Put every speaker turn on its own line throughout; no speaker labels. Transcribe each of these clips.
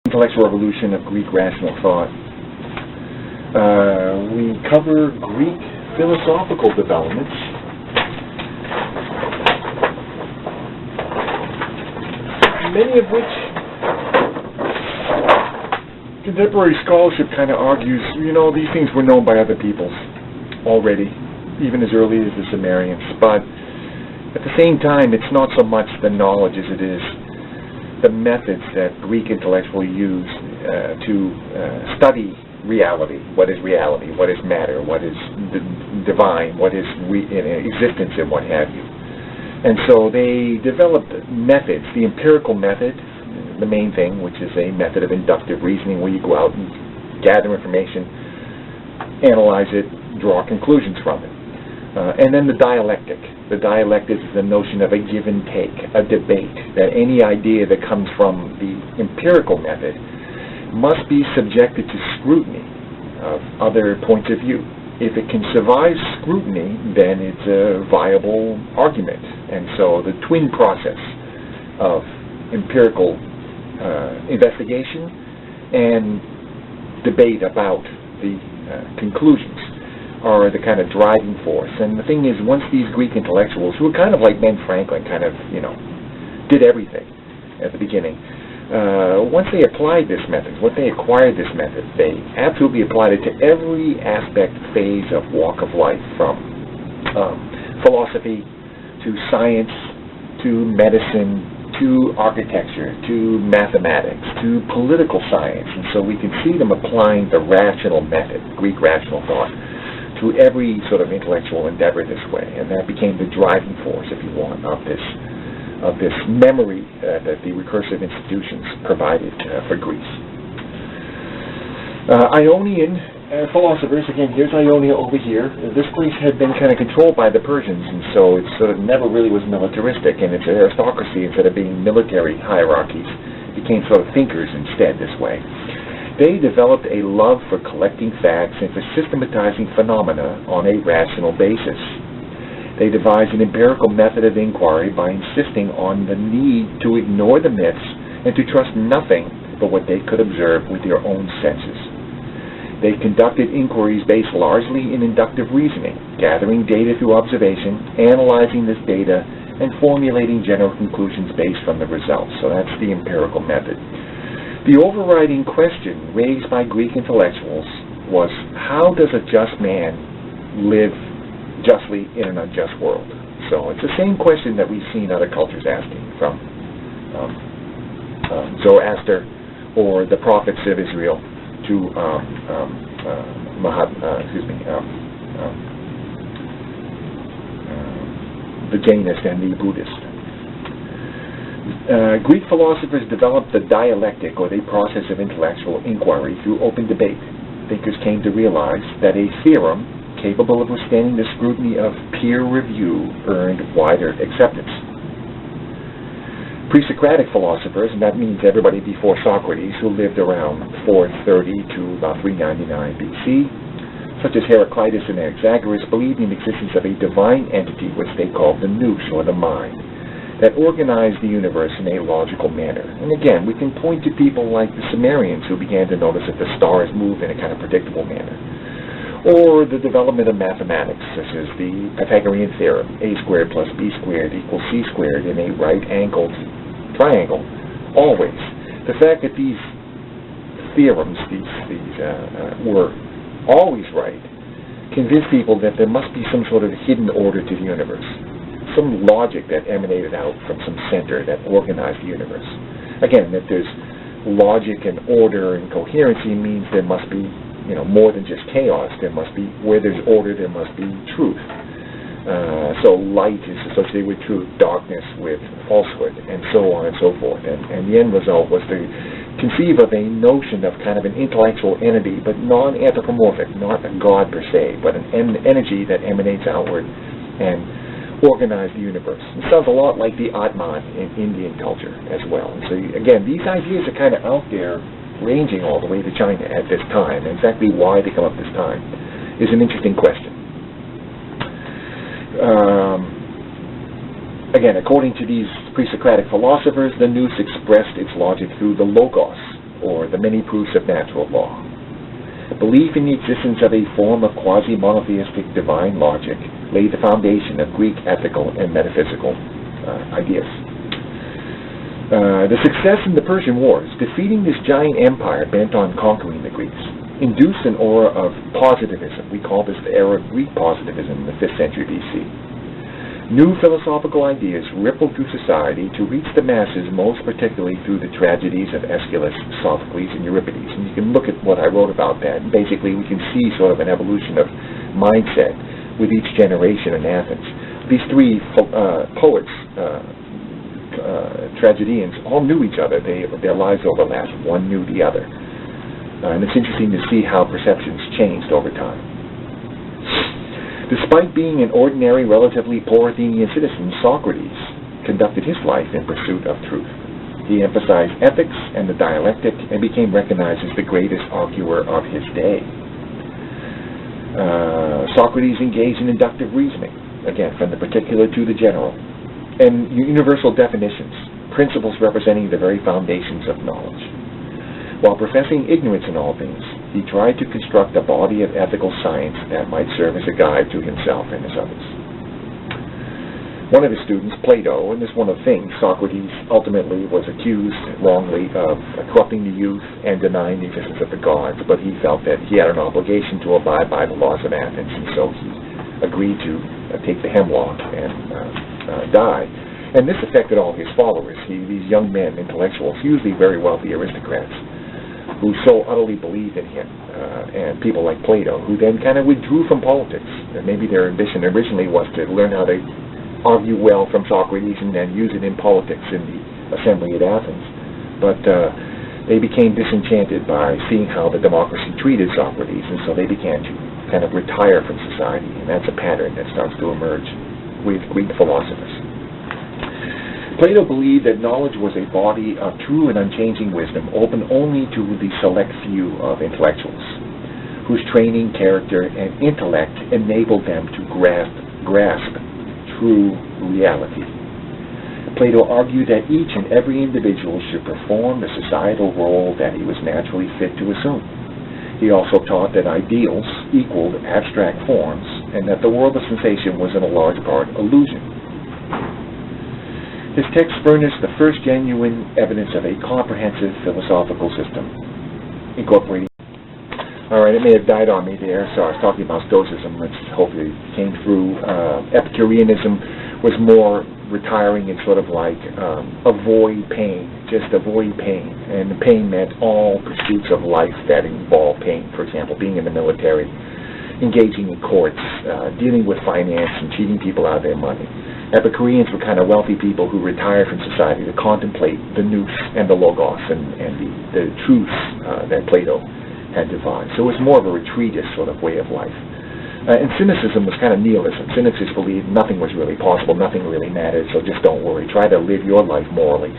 Intellectual evolution of Greek rational thought. We cover Greek philosophical developments. Many of which contemporary scholarship kind of argues, these things were known by other peoples already, even as early as the Sumerians. But at the same time, it's not so much the knowledge as it is the methods that Greek intellectuals use to study reality. What is reality? What is matter? What is divine? What is existence, and what have you? And so they developed methods, the empirical method, the main thing, which is a method of inductive reasoning where you go out and gather information, analyze it, draw conclusions from it. And then the dialectic. The dialectic is the notion of a give and take, a debate, that any idea that comes from the empirical method must be subjected to scrutiny of other points of view. If it can survive scrutiny, then it's a viable argument. And so the twin process of empirical investigation and debate about the conclusions are the kind of driving force. And the thing is, once these Greek intellectuals, who were kind of like Ben Franklin, kind of, did everything at the beginning, once they applied this method, once they acquired this method, they absolutely applied it to every aspect, phase of walk of life, from philosophy to science to medicine to architecture to mathematics to political science. And so we can see them applying the rational method, Greek rational thought, to every sort of intellectual endeavor this way. And that became the driving force, if you want, of this memory that the recursive institutions provided for Greece. Ionian philosophers, again, here's Ionia over here. This place had been kind of controlled by the Persians, and so it sort of never really was militaristic, and its aristocracy, instead of being military hierarchies, became sort of thinkers instead this way. They developed a love for collecting facts and for systematizing phenomena on a rational basis. They devised an empirical method of inquiry by insisting on the need to ignore the myths and to trust nothing but what they could observe with their own senses. They conducted inquiries based largely in inductive reasoning, gathering data through observation, analyzing this data, and formulating general conclusions based on the results. So that's the empirical method. The overriding question raised by Greek intellectuals was, how does a just man live justly in an unjust world? So it's the same question that we've seen other cultures asking, from Zoroaster or the prophets of Israel to the Jainist and the Buddhist. Greek philosophers developed the dialectic, or the process of intellectual inquiry, through open debate. Thinkers came to realize that a theorem capable of withstanding the scrutiny of peer review earned wider acceptance. Pre-Socratic philosophers, and that means everybody before Socrates, who lived around 430 to about 399 BC, such as Heraclitus and Anaxagoras, believed in the existence of a divine entity which they called the nous, or the mind, that organized the universe in a logical manner. And again, we can point to people like the Sumerians, who began to notice that the stars move in a kind of predictable manner. Or the development of mathematics, such as the Pythagorean theorem, a squared plus b squared equals c squared in a right-angled triangle, always. The fact that these theorems, were always right, convinced people that there must be some sort of hidden order to the universe, some logic that emanated out from some center that organized the universe. Again, that there's logic and order and coherency means there must be, more than just chaos. There must be, where there's order, there must be truth. So light is associated with truth, darkness with falsehood, and so on and so forth. And the end result was to conceive of a notion of kind of an intellectual entity, but non-anthropomorphic, not a god per se, but an energy that emanates outward and organize the universe. It sounds a lot like the Atman in Indian culture as well. And so again, these ideas are kind of out there, ranging all the way to China at this time. And exactly why they come up this time is an interesting question. Again, according to these pre-Socratic philosophers, the nous expressed its logic through the logos, or the many proofs of natural law. Belief in the existence of a form of quasi-monotheistic divine logic laid the foundation of Greek ethical and metaphysical ideas. The success in the Persian Wars, defeating this giant empire bent on conquering the Greeks, induced an aura of positivism. We call this the era of Greek positivism in the 5th century BC. New philosophical ideas rippled through society to reach the masses, most particularly through the tragedies of Aeschylus, Sophocles, and Euripides. And you can look at what I wrote about that. And basically, we can see sort of an evolution of mindset with each generation in Athens. These three poets, tragedians, all knew each other. Their lives overlapped. One knew the other. And it's interesting to see how perceptions changed over time. Despite being an ordinary, relatively poor Athenian citizen, Socrates conducted his life in pursuit of truth. He emphasized ethics and the dialectic and became recognized as the greatest arguer of his day. Socrates engaged in inductive reasoning, again, from the particular to the general, and universal definitions, principles representing the very foundations of knowledge. While professing ignorance in all things, he tried to construct a body of ethical science that might serve as a guide to himself and his others. One of his students, Plato, and this is one of the things, Socrates ultimately was accused wrongly of corrupting the youth and denying the existence of the gods, but he felt that he had an obligation to abide by the laws of Athens, and so he agreed to take the hemlock and die. And this affected all his followers, these young men, intellectuals, usually very wealthy aristocrats, who so utterly believed in him, and people like Plato, who then kind of withdrew from politics. And maybe their ambition originally was to learn how to argue well from Socrates and then use it in politics in the assembly at Athens. But they became disenchanted by seeing how the democracy treated Socrates, and so they began to kind of retire from society, and that's a pattern that starts to emerge with Greek philosophers. Plato believed that knowledge was a body of true and unchanging wisdom open only to the select few of intellectuals, whose training, character, and intellect enabled them to grasp true reality. Plato argued that each and every individual should perform the societal role that he was naturally fit to assume. He also taught that ideals equaled abstract forms, and that the world of sensation was in a large part illusion. His text furnished the first genuine evidence of a comprehensive philosophical system, incorporating... All right, it may have died on me there, so I was talking about Stoicism, which hopefully came through. Epicureanism was more retiring and sort of like avoid pain, just avoid pain. And the pain meant all pursuits of life that involve pain. For example, being in the military, engaging in courts, dealing with finance and cheating people out of their money. Epicureans were kind of wealthy people who retired from society to contemplate the nous and the logos and the truths that Plato had devised. So it was more of a retreatist sort of way of life. And cynicism was kind of nihilism. Cynics just believed nothing was really possible, nothing really mattered, so just don't worry. Try to live your life morally.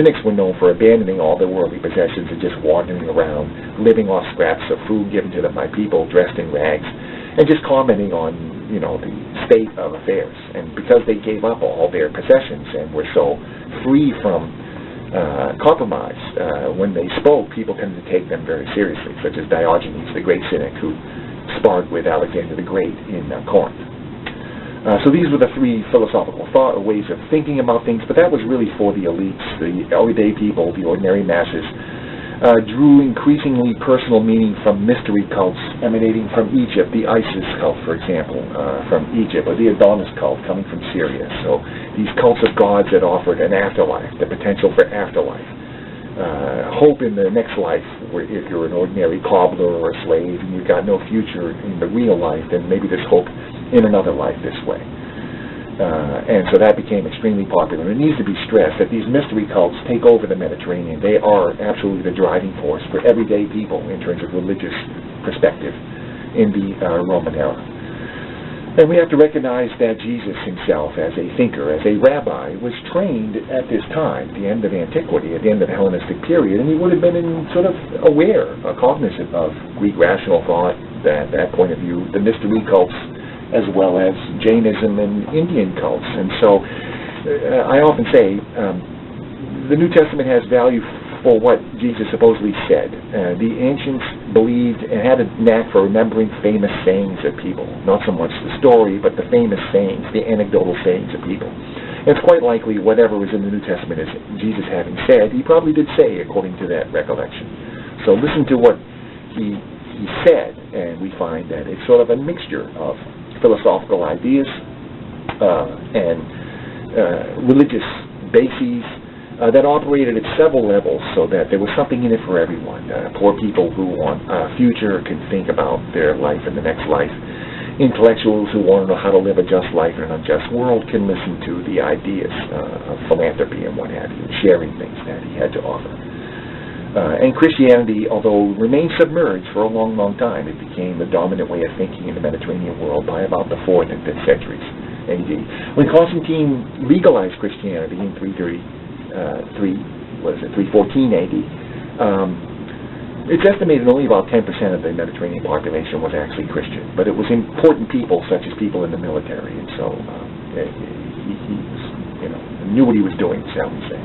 Cynics were known for abandoning all their worldly possessions and just wandering around, living off scraps of food given to them by people dressed in rags, and just commenting on, the state of affairs. And because they gave up all their possessions and were so free from compromise, when they spoke, people tended to take them very seriously, such as Diogenes, the great cynic, who sparred with Alexander the Great in Corinth. So these were the three philosophical ways of thinking about things, but that was really for the elites, the everyday people, the ordinary masses. Drew increasingly personal meaning from mystery cults emanating from Egypt, the Isis cult, for example, from Egypt, or the Adonis cult coming from Syria. So these cults of gods that offered an afterlife, the potential for afterlife, hope in the next life, where if you're an ordinary cobbler or a slave and you've got no future in the real life, then maybe there's hope in another life this way. And so that became extremely popular. It needs to be stressed that these mystery cults take over the Mediterranean. They are absolutely the driving force for everyday people in terms of religious perspective in the Roman era. And we have to recognize that Jesus himself, as a thinker, as a rabbi, was trained at this time, the end of antiquity, at the end of the Hellenistic period, and he would have been sort of aware, cognizant of Greek rational thought, that point of view, the mystery cults, as well as Jainism and Indian cults. And so I often say the New Testament has value or what Jesus supposedly said. The ancients believed and had a knack for remembering famous sayings of people. Not so much the story, but the famous sayings, the anecdotal sayings of people. And it's quite likely whatever was in the New Testament is Jesus having said, he probably did say according to that recollection. So listen to what he said, and we find that it's sort of a mixture of philosophical ideas and religious bases that operated at several levels, so that there was something in it for everyone. Poor people who want a future can think about their life and the next life. Intellectuals who want to know how to live a just life in an unjust world can listen to the ideas of philanthropy and what have you, sharing things that he had to offer. And Christianity, although remained submerged for a long, long time, it became the dominant way of thinking in the Mediterranean world by about the 4th and 5th centuries AD. When Constantine legalized Christianity in 314 AD, it's estimated only about 10% of the Mediterranean population was actually Christian, but it was important people, such as people in the military, and so he was, knew what he was doing, shall we say.